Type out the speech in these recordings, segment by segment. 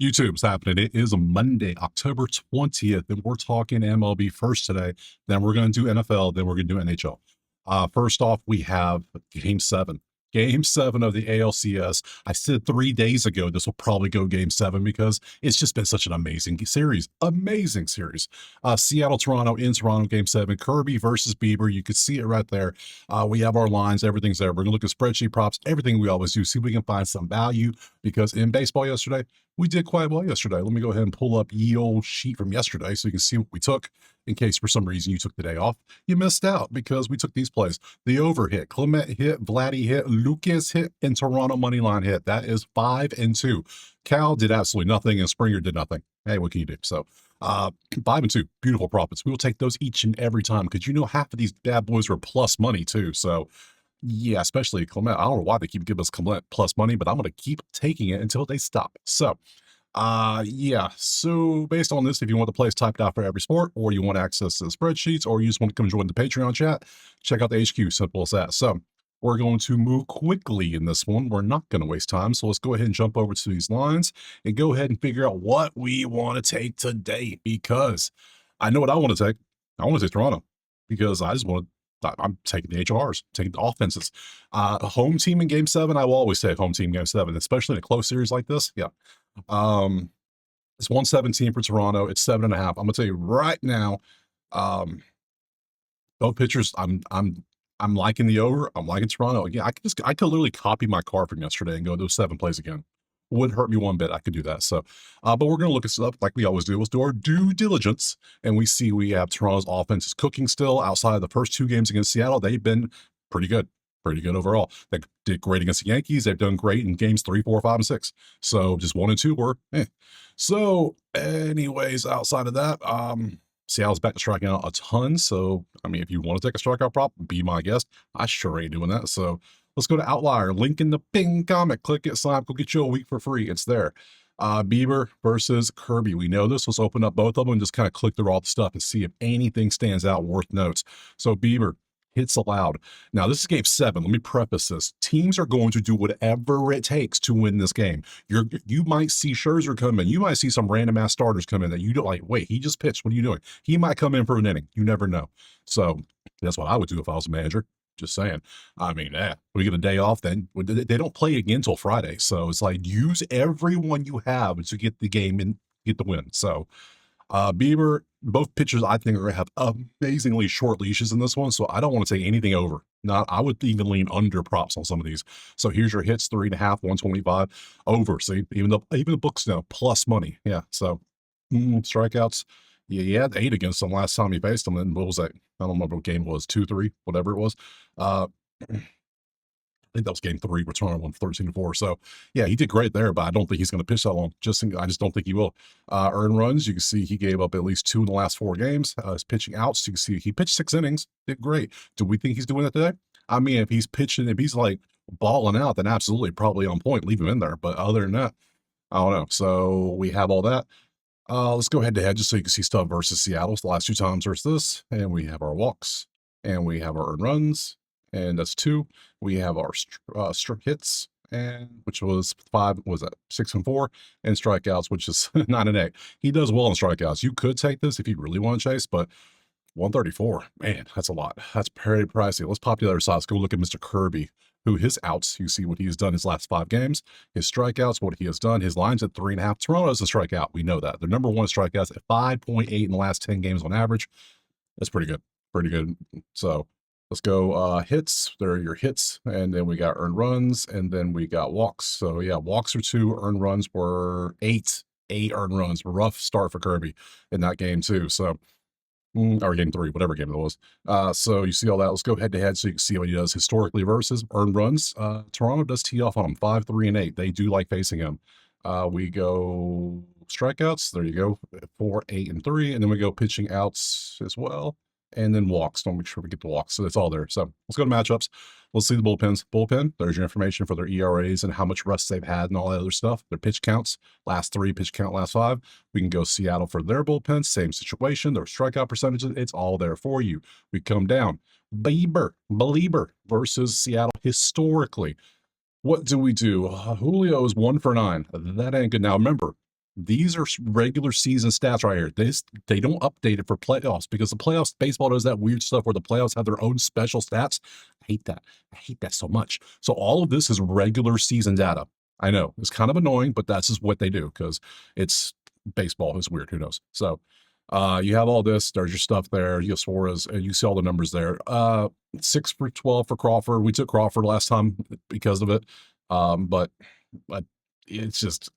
YouTube's happening. It is a Monday, October 20th, and we're talking MLB first today. Then we're going to do NFL. Then we're going to do NHL. First off, we have Game 7. Game 7 of the ALCS. I said 3 days ago this will probably go Game 7 because it's just been such an amazing series. Amazing series. Seattle, Toronto, in Toronto, Game 7. Kirby versus Bieber. You could see it right there. We have our lines. Everything's there. We're going to look at spreadsheet props, everything we always do. See if we can find some value because in baseball yesterday, we did quite well yesterday. Let me go ahead and pull up the old sheet from yesterday so you can see what we took in case for some reason you took the day off. You missed out because we took these plays. The over hit, Clement hit, Vladdy hit, Lucas hit, and Toronto money line hit. That is 5 and 2. Cal did absolutely nothing, and Springer did nothing. Hey, what can you do? So 5 and 2, beautiful profits. We will take those each and every time because you know half of these bad boys are plus money too. So yeah, especially Clement. I don't know why they keep giving us Clement plus money, but I'm going to keep taking it until they stop. So, yeah. So based on this, if you want the plays typed out for every sport, or you want access to the spreadsheets, or you just want to come join the Patreon chat, check out the HQ. Simple as that. So we're going to move quickly in this one. We're not going to waste time. So let's go ahead and jump over to these lines and go ahead and figure out what we want to take today because I know what I want to take. I want to take Toronto because I just want to I'm taking the HRs, taking the offenses. Home team in Game 7, I will always take home team Game 7, especially in a close series like this. Yeah. It's 117 for Toronto. It's 7.5. I'm gonna tell you right now, um, both pitchers, I'm liking the over. I'm liking Toronto. Yeah, I could literally copy my card from yesterday and go those 7 plays again. Wouldn't hurt me one bit. I could do that. So, but we're going to look at stuff like we always do. Let's do our due diligence. And we see we have Toronto's offense is cooking still outside of the first 2 games against Seattle. They've been pretty good overall. They did great against the Yankees. They've done great in games 3, 4, 5, and 6. So just 1 and 2 were, eh. So anyways, outside of that, Seattle's back to striking out a ton. So, I mean, if you want to take a strikeout prop, be my guest. I sure ain't doing that. So let's go to Outlier. Link in the ping comment. Click it, sign up, go get you a week for free. It's there. Bieber versus Kirby. We know this. Let's open up both of them and just kind of click through all the stuff and see if anything stands out worth notes. So Bieber, hits allowed. Now, this is Game 7. Let me preface this. Teams are going to do whatever it takes to win this game. You might see Scherzer come in. You might see some random ass starters come in that you don't like. Wait, he just pitched. What are you doing? He might come in for an inning. You never know. So that's what I would do if I was a manager. Just saying. I mean, we get a day off, then they don't play again until Friday. So it's like use everyone you have to get the game and get the win. So Bieber, both pitchers I think are going to have amazingly short leashes in this one. So I don't want to take anything over. Not, I would even lean under props on some of these. So here's your hits, 3.5, 125 over. See, even the books now plus money. Yeah. So strikeouts. Yeah, he had 8 against them last time he faced them. And what was that? I don't remember what game it was, 2-3, whatever it was. Uh, I think that was Game 3, where Toronto won 13-4. So yeah, he did great there, but I don't think he's going to pitch that long. I just don't think he will. Earn runs, you can see he gave up at least 2 in the last 4 games. His pitching outs, you can see he pitched 6 innings, did great. Do we think he's doing that today? I mean, if he's like balling out, then absolutely, probably on point, leave him in there. But other than that, I don't know. So we have all that. Let's go head to head just so you can see stuff versus Seattle. The last 2 times versus this, and we have our walks, and we have our earned runs, and that's 2. We have our strike hits, and which was 5. Was that 6 and 4, and strikeouts, which is 9 and 8. He does well in strikeouts. You could take this if you really want to chase, but 134, man, that's a lot. That's very pricey. Let's pop the other side. Let's go look at Mr. Kirby, who his outs, you see what he has done his last 5 games, his strikeouts, what he has done. His line's at 3.5. Toronto doesn't strike out. We know that. They're number 1 strikeouts at 5.8 in the last 10 games on average. That's pretty good. Pretty good. So let's go hits. There are your hits. And then we got earned runs. And then we got walks. So yeah, walks are 2. Earned runs were 8. 8 earned runs. Rough start for Kirby in that game too. So or Game 3, whatever game it was. So you see all that. Let's go head to head so you can see what he does historically versus earned runs. Toronto does tee off on him 5, 3, and 8. They do like facing him. We go strikeouts. There you go, 4, 8, and 3, and then we go pitching outs as well, and then walks. Don't make sure we get the walks. So it's all there. So let's go to matchups. Let's see the bullpens. Bullpen, there's your information for their ERAs and how much rest they've had and all that other stuff. Their pitch counts, last 3, pitch count, last 5. We can go Seattle for their bullpen, same situation. Their strikeout percentages, it's all there for you. We come down. Belieber versus Seattle historically. What do we do? Julio is 1 for 9. That ain't good. Now remember, These are regular season stats right here. They don't update it for playoffs because the playoffs baseball does that weird stuff where the playoffs have their own special stats. I hate that. I hate that so much. So all of this is regular season data. I know it's kind of annoying, but that's just what they do because it's baseball. It's weird. Who knows? So you have all this. There's your stuff there. You have Suarez. You see all the numbers there. 6 for 12 for Crawford. We took Crawford last time because of it. But it's just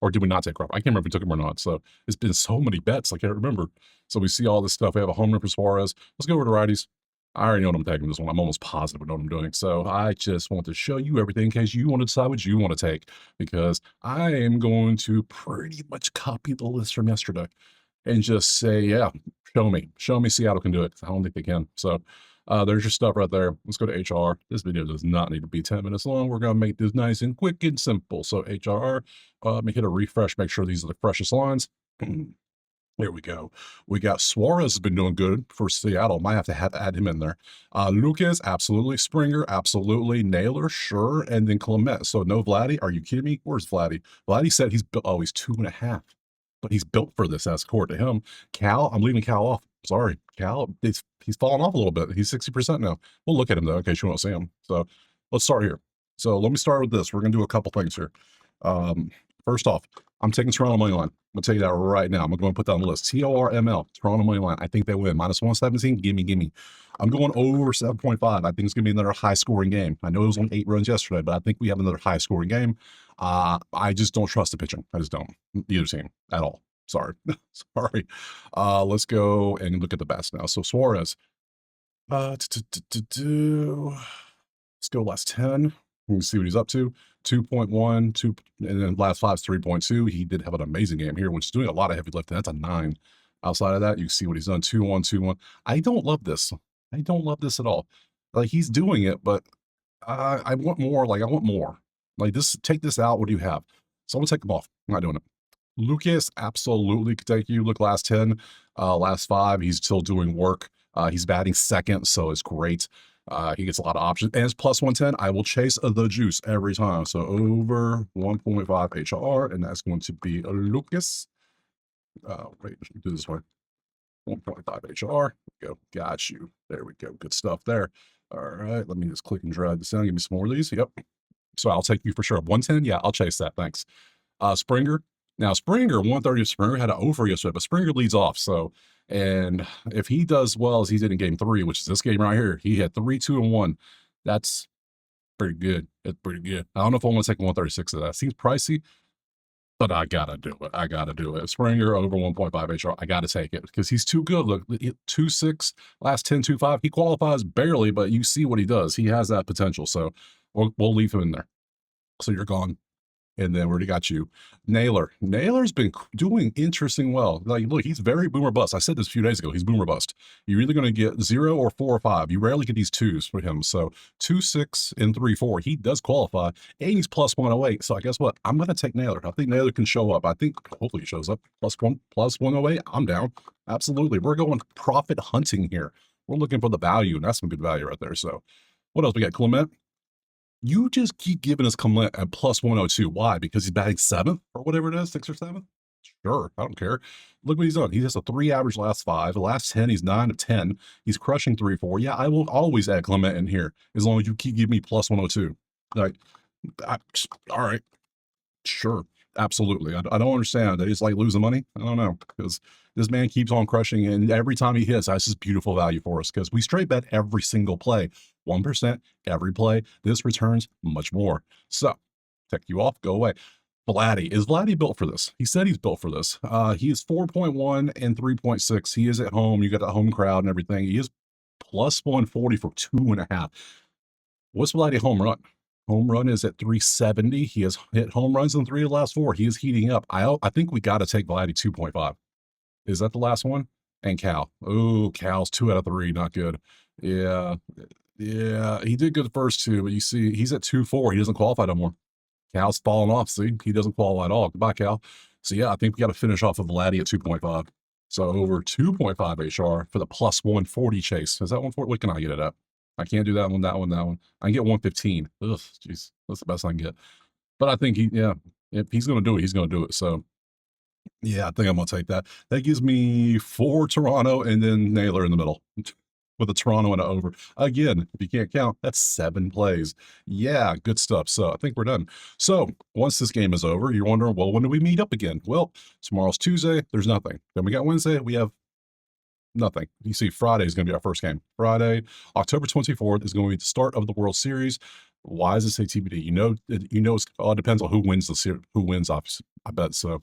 or did we not take Crawford? I can't remember if we took him or not. So it's been so many bets, I can't remember. So we see all this stuff. We have a home run for Suarez. Let's go over to righties. I already know what I'm taking this one. I'm almost positive I know what I'm doing. So I just want to show you everything in case you want to decide what you want to take, because I am going to pretty much copy the list from yesterday and just say, yeah, show me Seattle can do it. I don't think they can. So there's your stuff right there. Let's go to HR. This video does not need to be 10 minutes long. We're going to make this nice and quick and simple. So HR, let me hit a refresh, make sure these are the freshest lines. There we go. We got Suarez has been doing good for Seattle. Might have to add him in there. Lucas, absolutely. Springer, absolutely. Naylor, sure. And then Clement. So no Vladdy. Are you kidding me? Where's Vladdy? Vladdy said he's built. Oh, he's 2.5. But he's built for this, as according to him. Cal, I'm leaving Cal off. Sorry, Cal. He's fallen off a little bit. He's 60% now. We'll look at him though, in case you want to see him. So let's start here. So let me start with this. We're gonna do a couple things here. First off, I'm taking Toronto money line. I'm gonna tell you that right now. I'm going to put that on the list. TORML, Toronto money line. I think they win. -117. Gimme. I'm going over 7.5. I think it's gonna be another high scoring game. I know it was on 8 runs yesterday, but I think we have another high scoring game. I just don't trust the pitching. I just don't. Either team at all. Sorry. Sorry. Let's go and look at the best now. So Suarez. Let's go last 10. We can see what he's up to. 2.1, 2, and then last 5 is 3.2. He did have an amazing game here, which is doing a lot of heavy lifting. That's a 9. Outside of that, you can see what he's done. 2-1, 2-1. I don't love this. I don't love this at all. Like, he's doing it, but I want more. Like, I want more. Like, this, take this out. What do you have? So I'm gonna take him off. I'm not doing it. Lucas absolutely could take you. Look, last 10, last 5, he's still doing work. He's batting second, so it's great. He gets a lot of options. And it's +110. I will chase the juice every time. So over 1.5 HR, and that's going to be Lucas. Wait, let me do this way. 1.5 HR. Go. Got you. There we go. Good stuff there. All right. Let me just click and drag this down. Give me some more of these. Yep. So I'll take you for sure. 110. Yeah, I'll chase that. Thanks. Springer. Now, Springer, 130. Springer had an over yesterday, but Springer leads off. So, and if he does well as he did in game 3, which is this game right here, he had 3, 2, and 1. That's pretty good. It's pretty good. I don't know if I want to take 136 of that. Seems pricey, but I gotta do it. I gotta do it. Springer over 1.5 HR. I gotta take it because he's too good. Look, 2.6, last 10, 2.5. He qualifies barely, but you see what he does. He has that potential. So we'll leave him in there. So you're gone. And then we already got you. Naylor. Naylor's been doing interesting well. Like, look, he's very boomer bust. I said this a few days ago. He's boomer bust. You're either going to get 0 or 4 or 5. You rarely get these 2s for him. So 2, 6, and 3, 4. He does qualify. And he's +108. So I guess what? I'm going to take Naylor. I think Naylor can show up. I think hopefully he shows up. +108. I'm down. Absolutely. We're going profit hunting here. We're looking for the value, and that's some good value right there. So what else we got? Clement. You just keep giving us Clement at +102. Why? Because he's batting 7th or whatever it is, 6th or 7th? Sure, I don't care. Look what he's done. He has a 3 average last 5. The last 10, he's 9 of 10. He's crushing 3, 4. Yeah, I will always add Clement in here as long as you keep giving me +102. Like, all right, sure, absolutely. I don't understand. They just like losing money. I don't know, because this man keeps on crushing, and every time he hits, that's just beautiful value for us because we straight bet every single play. 1% every play. This returns much more. So, take you off, go away. Vladdy. Is Vladdy built for this? He said he's built for this. He is 4.1 and 3.6. He is at home. You got the home crowd and everything. He is +140 for 2.5. What's Vladdy home run? Home run is at 370. He has hit home runs in 3 of the last 4. He is heating up. I think we got to take Vladdy 2.5. Is that the last one? And Cal. Oh, Cal's 2 out of 3. Not good. Yeah. Yeah, he did good the first 2, but you see, he's at 2.4. He doesn't qualify no more. Cal's falling off. See, he doesn't qualify at all. Goodbye, Cal. So yeah, I think we got to finish off with Vladdy at 2.5. So over 2.5 HR for the +140 chase. Is that 140? What can I get it at? I can't do that one, that one, that one. I can get 115. Ugh, jeez, that's the best I can get. But I think if he's going to do it, he's going to do it. So Yeah, I think I'm gonna take that. That gives me 4 Toronto and then Naylor in the middle with a Toronto and a over. Again, if you can't count, that's 7 plays. Yeah, good stuff. So I think we're done. So once this game is over, you're wondering, well, when do we meet up again? Well, tomorrow's Tuesday. There's nothing. Then we got Wednesday. We have nothing. You see, Friday is going to be our first game. Friday, October 24th is going to be the start of the World Series. Why does it say TBD? It all depends on who wins the series. Who wins, obviously. I bet so.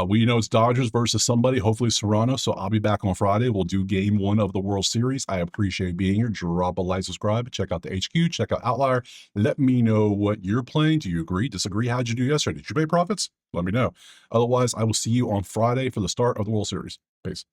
We know it's Dodgers versus somebody, hopefully Serrano. So I'll be back on Friday. We'll do game 1 of the World Series. I appreciate being here. Drop a like, subscribe, check out the HQ, check out Outlier. Let me know what you're playing. Do you agree, disagree? How'd you do yesterday? Did you make profits? Let me know. Otherwise, I will see you on Friday for the start of the World Series. Peace.